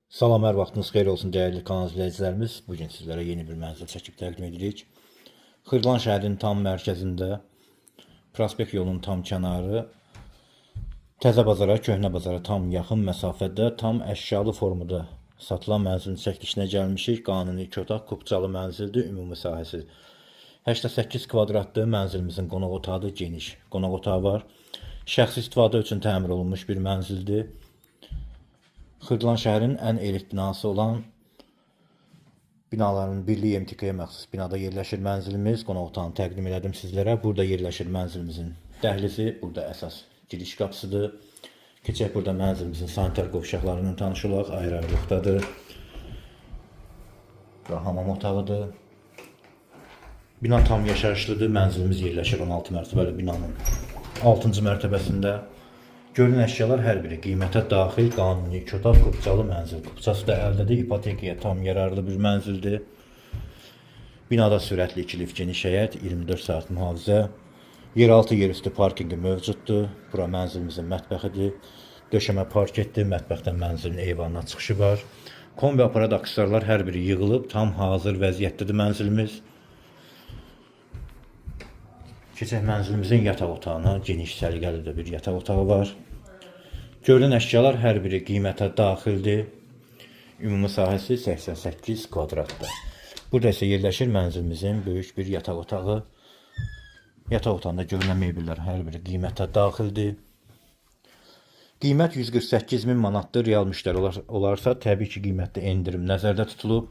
Salam, hər vaxtınız xeyir olsun dəyərli kanal izləyicilərimiz. Bugün sizlərə yeni bir mənzil çəkib təqdim edirik. Xırdalan şəhərinin tam mərkəzində, Prospekt yolunun tam kənarı, Təzə bazara, Köhnə bazara tam yaxın məsafədə, tam əşyalı formada satılan mənzilin çəkilişinə gəlmişik. Qanuni 2 otaq, kubcalı mənzildir, ümumi sahəsi 88 kvadratdır. Mənzilimizin qonaq otağı geniş qonaq otağı var. Şəxsi istifadə üçün təmir olunmuş bir mənzildir. Xırdalan şəhərin ən elit binası olan binaların birliyi MTK-yə məxsus binada yerləşir mənzilimiz. Qonaq otağını təqdim elədim sizlərə. Burada yerləşir mənzilimizin dəhlizi. Burada əsas giriş qapısıdır. Keçək burada mənzilimizin sanitar qovşaqlarından tanış olaq. Ayrı-ayrılıqdadır. Bura hamam otağıdır. Bina tam yaşayışlıdır. Mənzilimiz yerləşir 16 mərtəbəli binanın 6-cı mərtəbəsində. Görülən əşyalar hər biri qiymətə daxil, qanuni 2 otaq, kubcalı mənzil. Kubcası da əldədir, ipotekaya tam yararlı bir mənzildir. Binada sürətli 2 lift geniş həyət, 24 saat mühafizə. Yeraltı, yerüstü parkingi mövcuddur. Bura mənzilimizin mətbəxidir. Döşəmə parketdir, mətbəxdən mənzilin eyvanına çıxışı var. Kombi aparat aksessuarlar hər biri yığılıb, tam hazır vəziyyətdədir mənzilimiz. Keçək mənzilimizin yataq otağına. Geniş səliqəli də bir yataq otağı var. Görülən əşyalar hər biri qiymətə daxildir. Ümumi sahəsi 88 kvadratdır. Burada isə yerləşir mənzilimizin böyük bir yataq otağı. Yataq otağında görülən mebellər hər biri qiymətə daxildir. Qiymət 148.000 manatdır. Real müştəri olarsa təbii ki, qiymətdə endirim nəzərdə tutulub.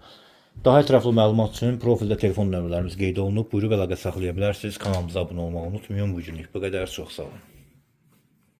Daha ətraflı məlumat üçün profildə telefon nömrələrimiz qeyd olunub. Buyurub əlaqə saxlaya bilərsiniz. Kanalımıza abunə olmağı unutmayın. Bu günlük bu qədər. Çox sağ olun.